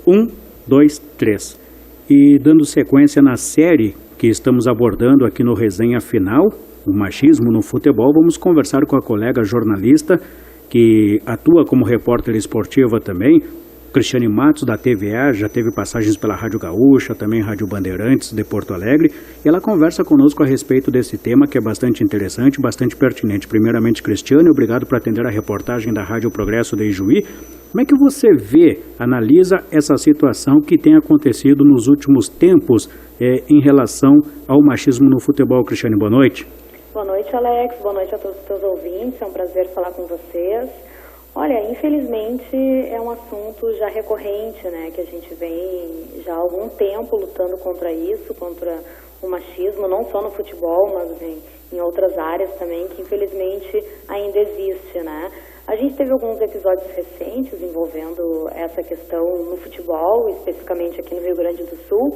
1, 2, 3. E dando sequência na série que estamos abordando aqui no Resenha Final, o machismo no futebol, vamos conversar com a colega jornalista que atua como repórter esportiva também, Cristiane Matos, da TVA, já teve passagens pela Rádio Gaúcha, também Rádio Bandeirantes de Porto Alegre, e ela conversa conosco a respeito desse tema que é bastante interessante, bastante pertinente. Primeiramente, Cristiane, obrigado por atender a reportagem da Rádio Progresso de Ijuí. Como é que você vê, analisa essa situação que tem acontecido nos últimos tempos em relação ao machismo no futebol? Cristiane, boa noite. Boa noite, Alex. Boa noite a todos os seus ouvintes. É um prazer falar com vocês. Olha, infelizmente é um assunto já recorrente, né, que a gente vem já há algum tempo lutando contra isso, contra o machismo, não só no futebol, mas em outras áreas também, que infelizmente ainda existe, né. A gente teve alguns episódios recentes envolvendo essa questão no futebol, especificamente aqui no Rio Grande do Sul,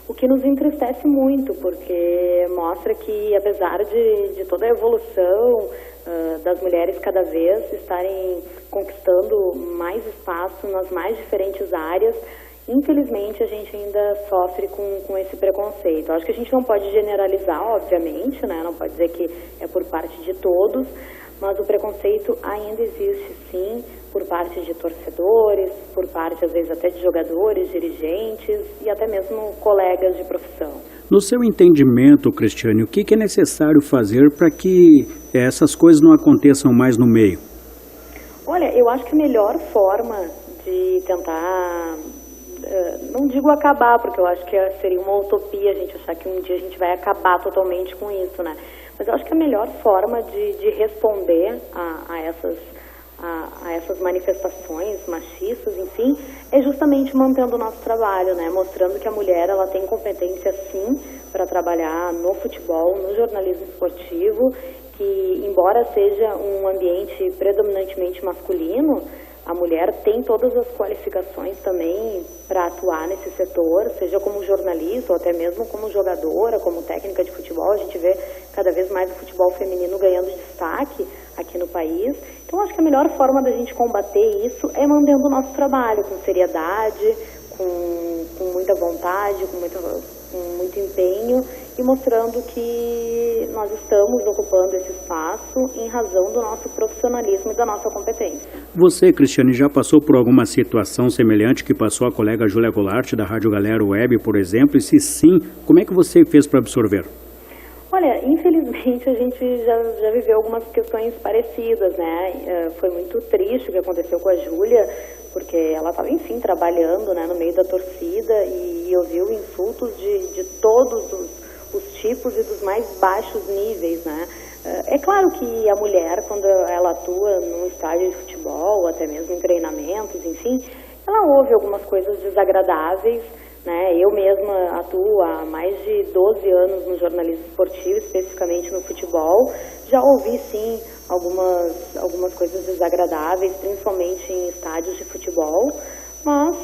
o que nos entristece muito, porque mostra que, apesar de toda a evolução das mulheres cada vez estarem conquistando mais espaço nas mais diferentes áreas, infelizmente a gente ainda sofre com esse preconceito. Acho que a gente não pode generalizar, obviamente, né? Não pode dizer que é por parte de todos, mas o preconceito ainda existe, sim, por parte de torcedores, por parte, às vezes, até de jogadores, dirigentes e até mesmo colegas de profissão. No seu entendimento, Cristiane, o que é necessário fazer para que essas coisas não aconteçam mais no meio? Olha, eu acho que a melhor forma de tentar, não digo acabar, porque eu acho que seria uma utopia a gente achar que um dia a gente vai acabar totalmente com isso, né? Mas eu acho que a melhor forma de responder a essas manifestações machistas, enfim, é justamente mantendo o nosso trabalho, né? Mostrando que a mulher ela tem competência, sim, para trabalhar no futebol, no jornalismo esportivo, que, embora seja um ambiente predominantemente masculino, a mulher tem todas as qualificações também para atuar nesse setor, seja como jornalista ou até mesmo como jogadora, como técnica de futebol. A gente vê cada vez mais o futebol feminino ganhando destaque aqui no país. Então, acho que a melhor forma da gente combater isso é mantendo o nosso trabalho com seriedade, com muita vontade, com muito empenho e mostrando que nós estamos ocupando esse espaço em razão do nosso profissionalismo e da nossa competência. Você, Cristiane, já passou por alguma situação semelhante que passou a colega Júlia Goulart da Rádio Galera Web, por exemplo? E se sim, como é que você fez para absorver? Olha, infelizmente a gente já viveu algumas questões parecidas, né? Foi muito triste o que aconteceu com a Júlia, porque ela estava, enfim, trabalhando, né, no meio da torcida e ouviu insultos de todos os tipos e dos mais baixos níveis, né? É claro que a mulher, quando ela atua num estádio de futebol, até mesmo em treinamentos, enfim, ela ouve algumas coisas desagradáveis, né? Eu mesma atuo há mais de 12 anos no jornalismo esportivo, especificamente no futebol. Já ouvi, sim, algumas coisas desagradáveis, principalmente em estádios de futebol, mas,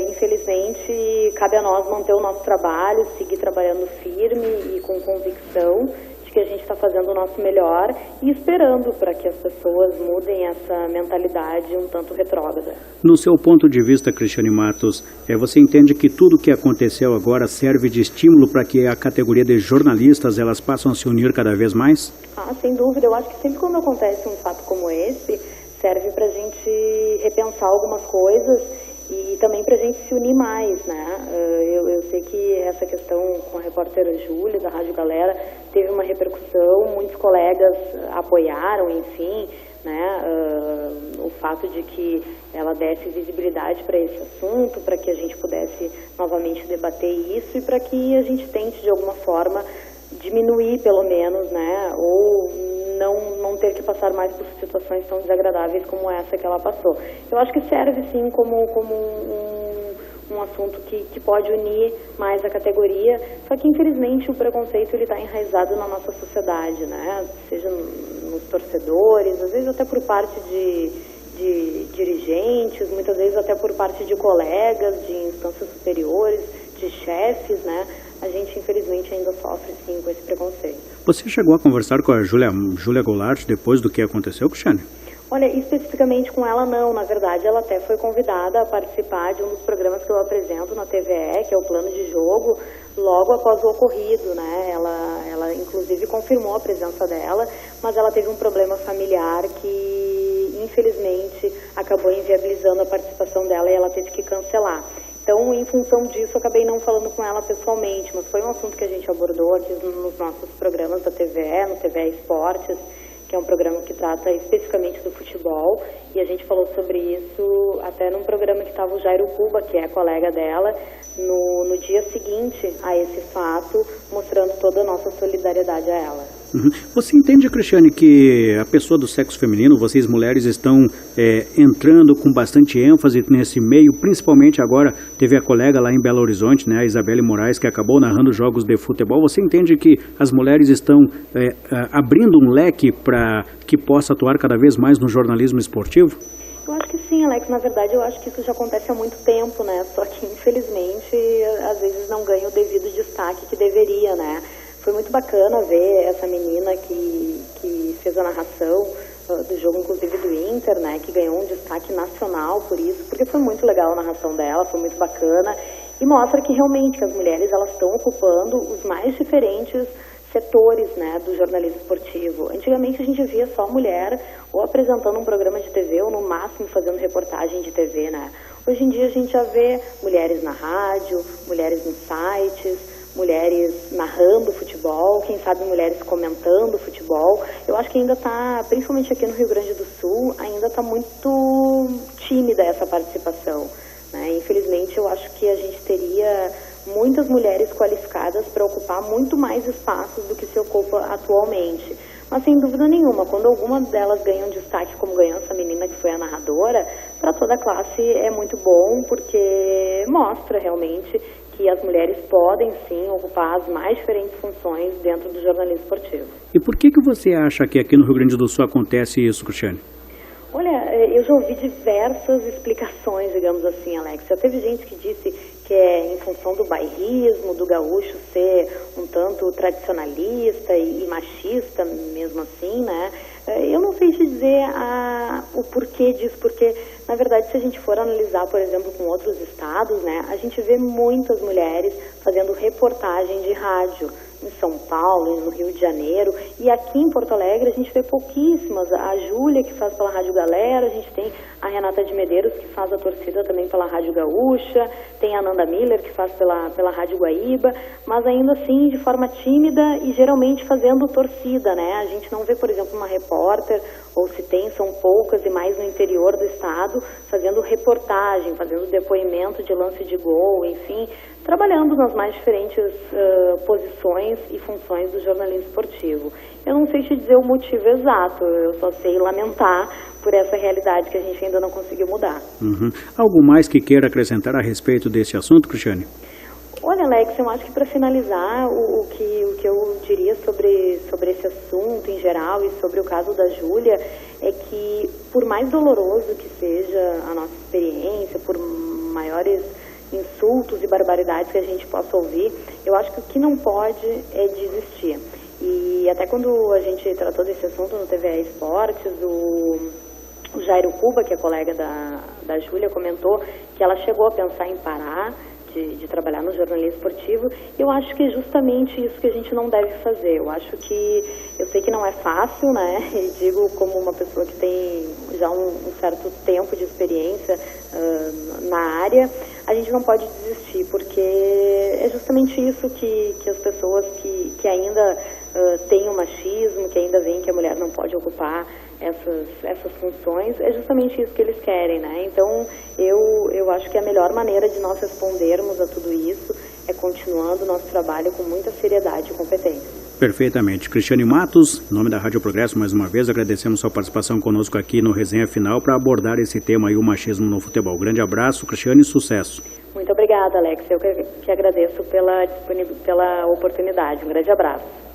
infelizmente, cabe a nós manter o nosso trabalho, seguir trabalhando firme e com convicção de que a gente está fazendo o nosso melhor e esperando para que as pessoas mudem essa mentalidade um tanto retrógrada. No seu ponto de vista, Cristiane Matos, você entende que tudo o que aconteceu agora serve de estímulo para que a categoria de jornalistas elas passem a se unir cada vez mais? Sem dúvida. Eu acho que sempre quando acontece um fato como esse, serve para a gente repensar algumas coisas e também para a gente se unir mais, né? Eu sei que essa questão com a repórter Júlia, da Rádio Galera, teve uma repercussão, muitos colegas apoiaram, enfim, né? O fato de que ela desse visibilidade para esse assunto, para que a gente pudesse novamente debater isso e para que a gente tente, de alguma forma, diminuir, pelo menos, né? Ou não ter que passar mais por situações tão desagradáveis como essa que ela passou. Eu acho que serve, sim, como um assunto que pode unir mais a categoria, só que, infelizmente, o preconceito está enraizado na nossa sociedade, né? Seja nos torcedores, às vezes até por parte de dirigentes, muitas vezes até por parte de colegas, de instâncias superiores, de chefes, né? A gente, infelizmente, ainda sofre, sim, com esse preconceito. Você chegou a conversar com a Júlia Goulart depois do que aconteceu, Cristiane? Olha, especificamente com ela não, na verdade ela até foi convidada a participar de um dos programas que eu apresento na TVE, que é o Plano de Jogo, logo após o ocorrido, né? Ela inclusive confirmou a presença dela, mas ela teve um problema familiar que infelizmente acabou inviabilizando a participação dela e ela teve que cancelar. Então, em função disso, eu acabei não falando com ela pessoalmente, mas foi um assunto que a gente abordou aqui nos nossos programas da TVE, no TVE Esportes, que é um programa que trata especificamente do futebol, e a gente falou sobre isso até num programa que estava o Jairo Cuba, que é colega dela, no dia seguinte a esse fato, mostrando toda a nossa solidariedade a ela. Uhum. Você entende, Cristiane, que a pessoa do sexo feminino, vocês mulheres estão entrando com bastante ênfase nesse meio, principalmente agora teve a colega lá em Belo Horizonte, né, a Isabelle Moraes, que acabou narrando jogos de futebol. Você entende que as mulheres estão abrindo um leque para que possa atuar cada vez mais no jornalismo esportivo? Eu acho que sim, Alex. Na verdade, eu acho que isso já acontece há muito tempo, né? Só que, infelizmente, às vezes não ganha o devido destaque que deveria, né? Foi muito bacana ver essa menina que fez a narração do jogo, inclusive do Inter, né? Que ganhou um destaque nacional por isso, porque foi muito legal a narração dela, foi muito bacana. E mostra que realmente que as mulheres elas estão ocupando os mais diferentes setores, né, do jornalismo esportivo. Antigamente a gente via só mulher ou apresentando um programa de TV ou no máximo fazendo reportagem de TV, né? Hoje em dia a gente já vê mulheres na rádio, mulheres em sites, mulheres narrando futebol, quem sabe mulheres comentando futebol. Eu acho que ainda está, principalmente aqui no Rio Grande do Sul, ainda está muito tímida essa participação, né? Infelizmente eu acho que a gente teria muitas mulheres qualificadas para ocupar muito mais espaços do que se ocupa atualmente. Mas sem dúvida nenhuma, quando alguma delas ganha um destaque, como ganhou essa menina que foi a narradora, para toda a classe é muito bom, porque mostra realmente que as mulheres podem sim ocupar as mais diferentes funções dentro do jornalismo esportivo. E por que você acha que aqui no Rio Grande do Sul acontece isso, Cristiane? Olha, eu já ouvi diversas explicações, digamos assim, Alex. Já teve gente que disse que é em função do bairrismo, do gaúcho ser um tanto tradicionalista e machista, mesmo assim, né? Eu não sei te dizer o porquê disso, porque, na verdade, se a gente for analisar, por exemplo, com outros estados, né, a gente vê muitas mulheres fazendo reportagem de rádio, em São Paulo, no Rio de Janeiro, e aqui em Porto Alegre a gente vê pouquíssimas. A Júlia, que faz pela Rádio Galera, a gente tem a Renata de Medeiros, que faz a torcida também pela Rádio Gaúcha, tem a Nanda Miller, que faz pela Rádio Guaíba, mas ainda assim de forma tímida e geralmente fazendo torcida, né? A gente não vê, por exemplo, uma repórter, ou se tem, são poucas e mais no interior do estado, fazendo reportagem, fazendo depoimento de lance de gol, enfim, trabalhando nas mais diferentes posições e funções do jornalismo esportivo. Eu não sei te dizer o motivo exato, eu só sei lamentar por essa realidade que a gente ainda não conseguiu mudar. Uhum. Algo mais que queira acrescentar a respeito desse assunto, Cristiane? Olha, Alex, eu acho que para finalizar, o que eu diria sobre esse assunto em geral e sobre o caso da Júlia é que, por mais doloroso que seja a nossa experiência, por maiores insultos e barbaridades que a gente possa ouvir, eu acho que o que não pode é desistir. E até quando a gente tratou desse assunto no TVE Esportes, o Jairo Cuba, que é colega da Júlia, comentou que ela chegou a pensar em parar de trabalhar no jornalismo esportivo. Eu acho que é justamente isso que a gente não deve fazer. Eu sei que não é fácil, né? E digo como uma pessoa que tem já um certo tempo de experiência na área, a gente não pode desistir, porque é justamente isso que as pessoas que ainda têm o machismo, que ainda veem que a mulher não pode ocupar essas funções, é justamente isso que eles querem, né? Então, eu acho que a melhor maneira de nós respondermos a tudo isso é continuando o nosso trabalho com muita seriedade e competência. Perfeitamente. Cristiane Matos, em nome da Rádio Progresso, mais uma vez agradecemos sua participação conosco aqui no Resenha Final para abordar esse tema aí, o machismo no futebol. Grande abraço, Cristiane, e sucesso. Muito obrigada, Alex. Eu que agradeço pela oportunidade. Um grande abraço.